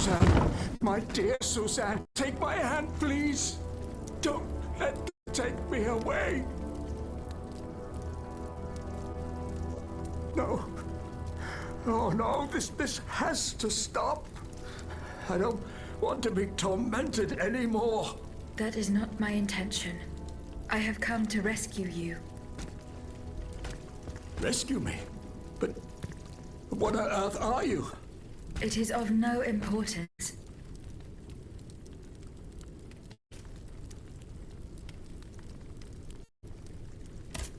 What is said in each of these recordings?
Suzanne, my dear Suzanne, take my hand, please. Don't let them take me away. No. Oh, no, this has to stop. I don't want to be tormented anymore. That is not my intention. I have come to rescue you. Rescue me? But what on earth are you? It is of no importance.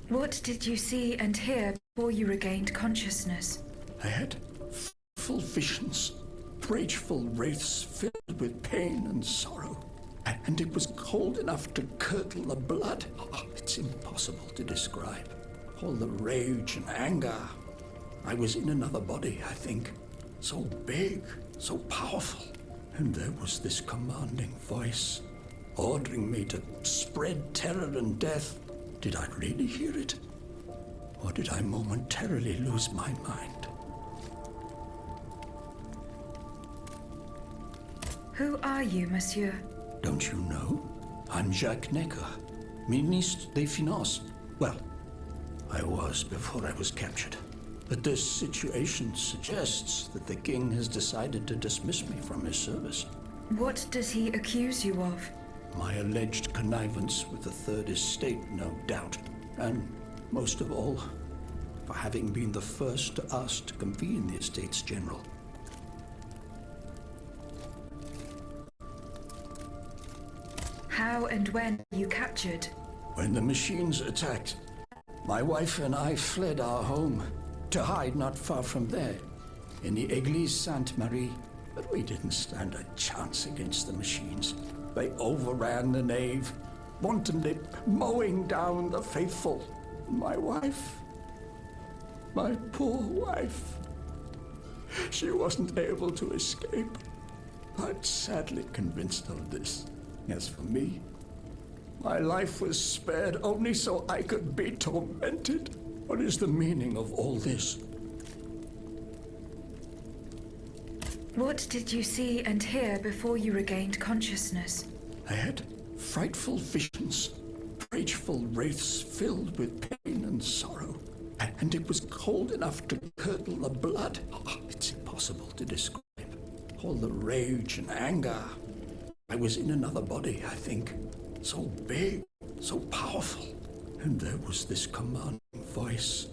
What did you see and hear before you regained consciousness? I had full visions, rageful wraiths filled with pain and sorrow. And it was cold enough to curdle the blood. Oh, it's impossible to describe. All the rage and anger. I was in another body, I think. So big, so powerful. And there was this commanding voice, ordering me to spread terror and death. Did I really hear it? Or did I momentarily lose my mind? Who are you, monsieur? Don't you know? I'm Jacques Necker, Ministre des Finances. Well, I was before I was captured. But this situation suggests that the king has decided to dismiss me from his service. What does he accuse you of? My alleged connivance with the Third Estate, no doubt. And most of all, for having been the first to ask to convene the Estates General. How and when were you captured? When the machines attacked, my wife and I fled our home to hide not far from there, in the Église Sainte-Marie. But we didn't stand a chance against the machines. They overran the nave, wantonly mowing down the faithful. My wife, my poor wife, she wasn't able to escape. I'm sadly convinced of this. As for me, my life was spared only so I could be tormented. What is the meaning of all this? What did you see and hear before you regained consciousness? I had frightful visions, rageful wraiths filled with pain and sorrow. And it was cold enough to curdle the blood. Oh, it's impossible to describe. All the rage and anger. I was in another body, I think. So big, so powerful. And there was this commanding voice,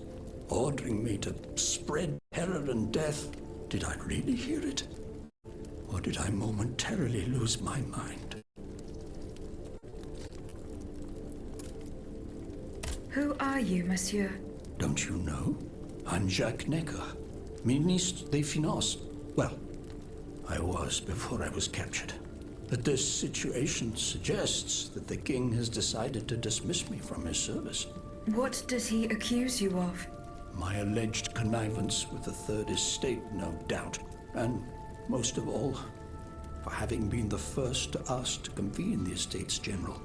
ordering me to spread terror and death. Did I really hear it? Or did I momentarily lose my mind? Who are you, monsieur? Don't you know? I'm Jacques Necker, Ministre des Finances. Well, I was before I was captured. But this situation suggests that the king has decided to dismiss me from his service. What does he accuse you of? My alleged connivance with the Third Estate, no doubt. And most of all, for having been the first to ask to convene the Estates General.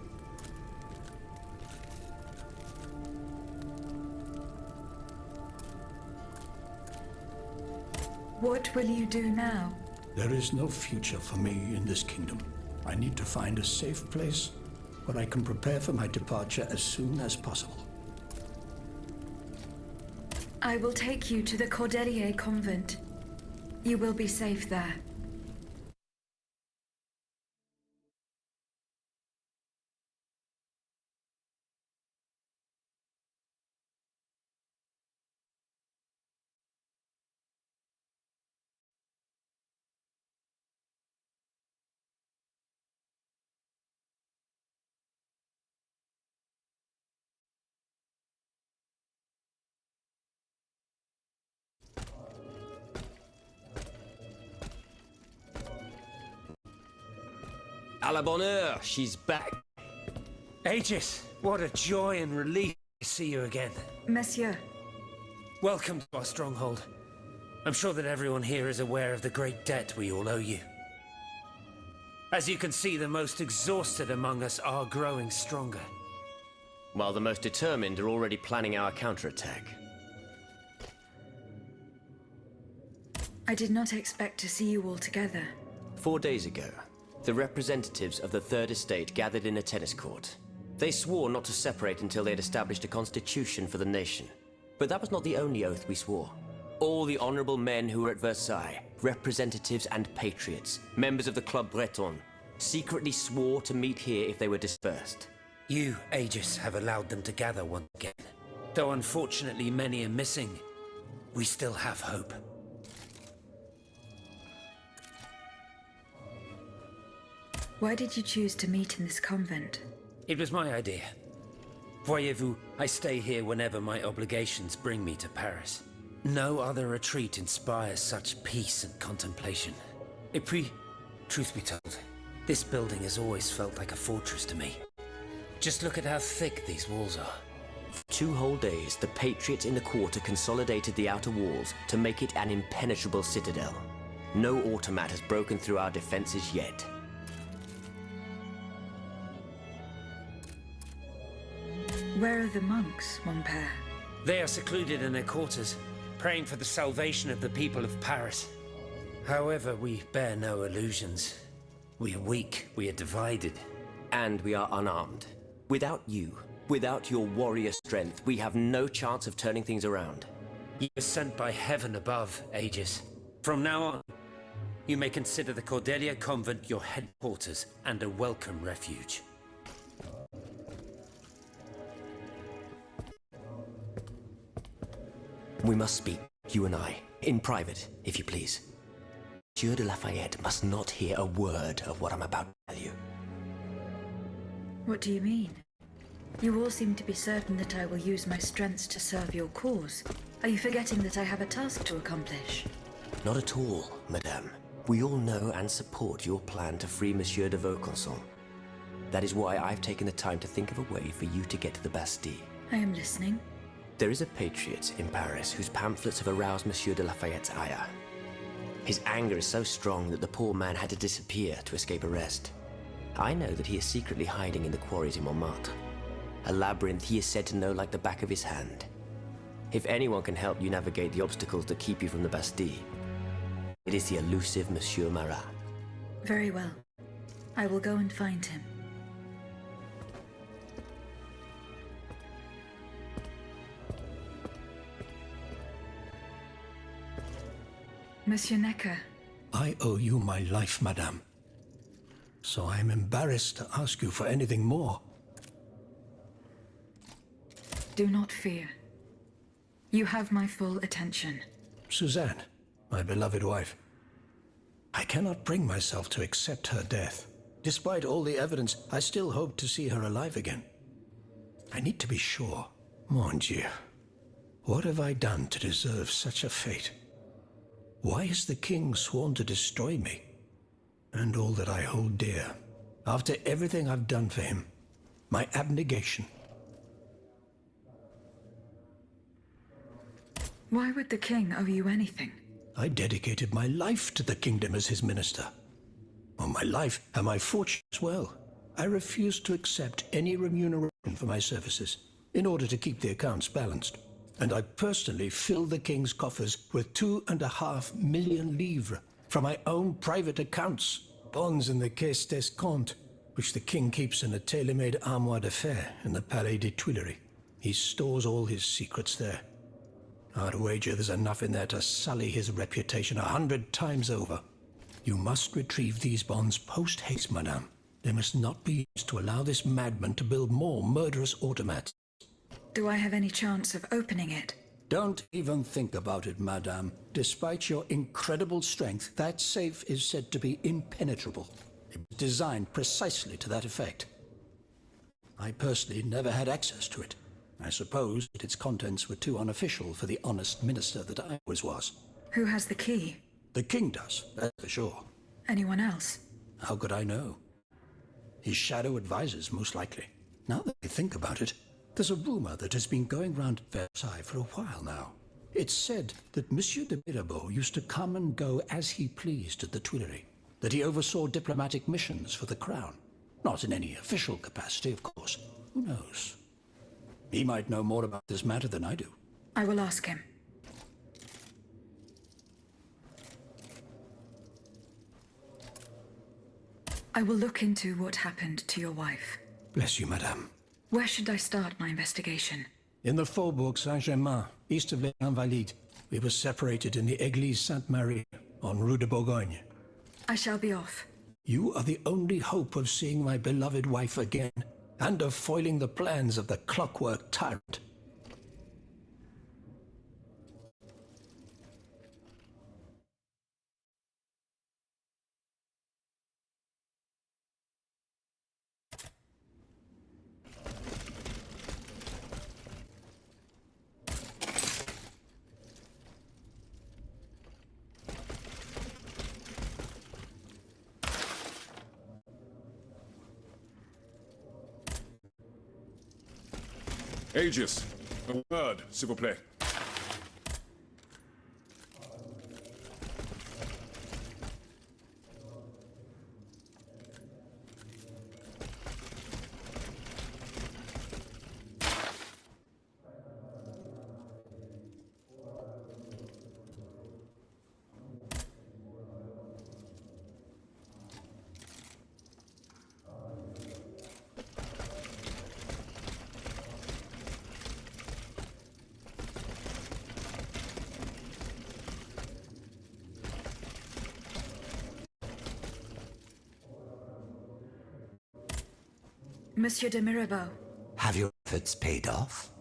What will you do now? There is no future for me in this kingdom. I need to find a safe place where I can prepare for my departure as soon as possible. I will take you to the Cordelier convent. You will be safe there. À la bonne heure, she's back. Aegis, what a joy and relief to see you again. Monsieur, Welcome to our stronghold. I'm sure that everyone here is aware of the great debt we all owe you. As you can see, the most exhausted among us are growing stronger. While the most determined are already planning our counterattack. I did not expect to see you all together. 4 days ago, the representatives of the Third Estate gathered in a tennis court. They swore not to separate until they had established a constitution for the nation. But that was not the only oath we swore. All the honorable men who were at Versailles, representatives and patriots, members of the Club Breton, secretly swore to meet here if they were dispersed. You, Aegis, have allowed them to gather once again. Though unfortunately many are missing, we still have hope. Why did you choose to meet in this convent? It was my idea. Voyez-vous, I stay here whenever my obligations bring me to Paris. No other retreat inspires such peace and contemplation. Et puis, truth be told, this building has always felt like a fortress to me. Just look at how thick these walls are. For 2 whole days, the patriots in the quarter consolidated the outer walls to make it an impenetrable citadel. No automat has broken through our defenses yet. Where are the monks, mon père? They are secluded in their quarters, praying for the salvation of the people of Paris. However, we bear no illusions. We are weak, we are divided. And we are unarmed. Without you, without your warrior strength, we have no chance of turning things around. You are sent by heaven above, Aegis. From now on, you may consider the Cordelia Convent your headquarters and a welcome refuge. We must speak, you and I, in private, if you please. Monsieur de Lafayette must not hear a word of what I'm about to tell you. What do you mean? You all seem to be certain that I will use my strengths to serve your cause. Are you forgetting that I have a task to accomplish? Not at all, madame. We all know and support your plan to free Monsieur de Vaucanson. That is why I've taken the time to think of a way for you to get to the Bastille. I am listening. There is a patriot in Paris whose pamphlets have aroused Monsieur de Lafayette's ire. His anger is so strong that the poor man had to disappear to escape arrest. I know that he is secretly hiding in the quarries in Montmartre. A labyrinth he is said to know like the back of his hand. If anyone can help you navigate the obstacles that keep you from the Bastille, it is the elusive Monsieur Marat. Very well. I will go and find him. Monsieur Necker. I owe you my life, madame. So I am embarrassed to ask you for anything more. Do not fear. You have my full attention. Suzanne, my beloved wife. I cannot bring myself to accept her death. Despite all the evidence, I still hope to see her alive again. I need to be sure. Mon Dieu. What have I done to deserve such a fate? Why has the king sworn to destroy me? And all that I hold dear, after everything I've done for him, my abnegation. Why would the king owe you anything? I dedicated my life to the kingdom as his minister. Well, my life and my fortune as well. I refused to accept any remuneration for my services in order to keep the accounts balanced. And I personally filled the king's coffers with 2.5 million livres from my own private accounts, bonds in the Caisse d'Escompte, which the king keeps in a tailor-made armoire de fer in the Palais des Tuileries. He stores all his secrets there. I'd wager there's enough in there to sully his reputation 100 times over. You must retrieve these bonds post-haste, madame. They must not be used to allow this madman to build more murderous automats. Do I have any chance of opening it? Don't even think about it, madame. Despite your incredible strength, that safe is said to be impenetrable. It was designed precisely to that effect. I personally never had access to it. I suppose that its contents were too unofficial for the honest minister that I always was. Who has the key? The king does, that's for sure. Anyone else? How could I know? His shadow advisors, most likely. Now that I think about it, there's a rumor that has been going round Versailles for a while now. It's said that Monsieur de Mirabeau used to come and go as he pleased at the Tuileries, that he oversaw diplomatic missions for the crown. Not in any official capacity, of course. Who knows? He might know more about this matter than I do. I will ask him. I will look into what happened to your wife. Bless you, madame. Where should I start my investigation? In the Faubourg Saint-Germain, east of Les Invalides. We were separated in the Église Sainte-Marie, on Rue de Bourgogne. I shall be off. You are the only hope of seeing my beloved wife again, and of foiling the plans of the clockwork tyrant. Aegis, a word, s'il vous plaît. Monsieur de Mirabeau. Have your efforts paid off?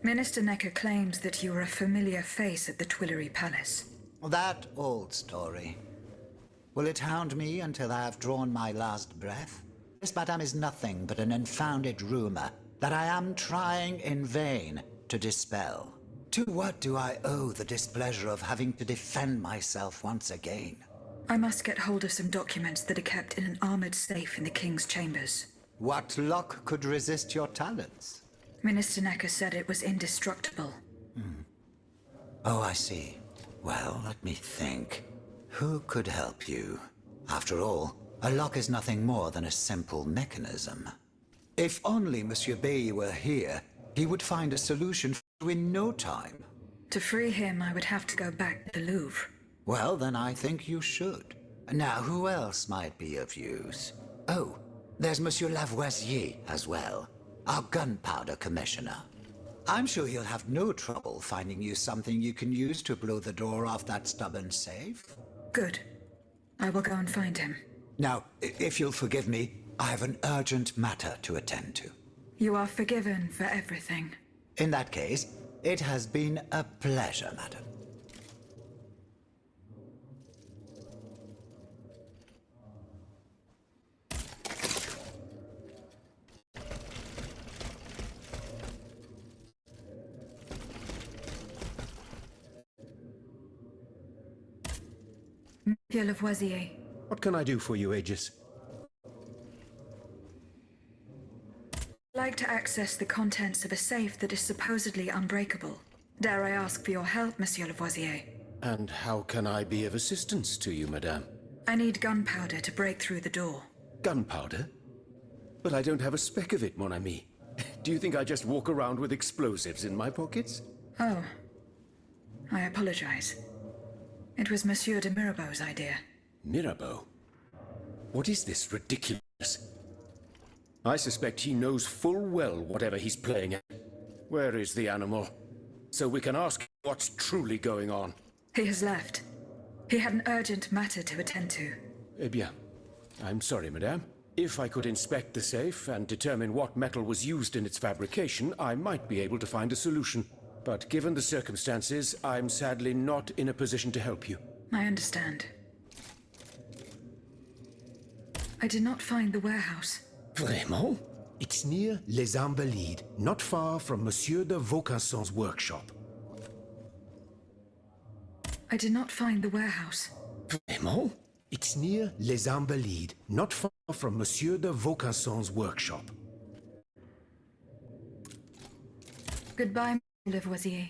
Minister Necker claims that you are a familiar face at the Tuileries Palace. That old story. Will it hound me until I have drawn my last breath? This, madame, is nothing but an unfounded rumor that I am trying in vain to dispel. To what do I owe the displeasure of having to defend myself once again? I must get hold of some documents that are kept in an armored safe in the King's chambers. What lock could resist your talents? Minister Necker said it was indestructible. Oh, I see. Well, let me think. Who could help you? After all, a lock is nothing more than a simple mechanism. If only Monsieur Bailly were here, he would find a solution for you in no time. To free him, I would have to go back to the Louvre. Well, then I think you should. Now, who else might be of use? Oh, there's Monsieur Lavoisier as well, our gunpowder commissioner. I'm sure he'll have no trouble finding you something you can use to blow the door off that stubborn safe. Good. I will go and find him. Now, if you'll forgive me, I have an urgent matter to attend to. You are forgiven for everything. In that case, it has been a pleasure, madam. Monsieur Lavoisier. What can I do for you, Aegis? I'd like to access the contents of a safe that is supposedly unbreakable. Dare I ask for your help, Monsieur Lavoisier? And how can I be of assistance to you, madame? I need gunpowder to break through the door. Gunpowder? But I don't have a speck of it, mon ami. Do you think I just walk around with explosives in my pockets? Oh. I apologize. It was Monsieur de Mirabeau's idea. Mirabeau? What is this ridiculous? I suspect he knows full well whatever he's playing at. Where is the animal? So we can ask him what's truly going on. He has left. He had an urgent matter to attend to. Eh bien, I'm sorry, madame. If I could inspect the safe and determine what metal was used in its fabrication, I might be able to find a solution. But given the circumstances, I'm sadly not in a position to help you. I understand. I did not find the warehouse. Vraiment? It's near Les Invalides, not far from Monsieur de Vaucanson's workshop. I did not find the warehouse. Vraiment? It's near Les Invalides, not far from Monsieur de Vaucanson's workshop. Goodbye, Lavoisier.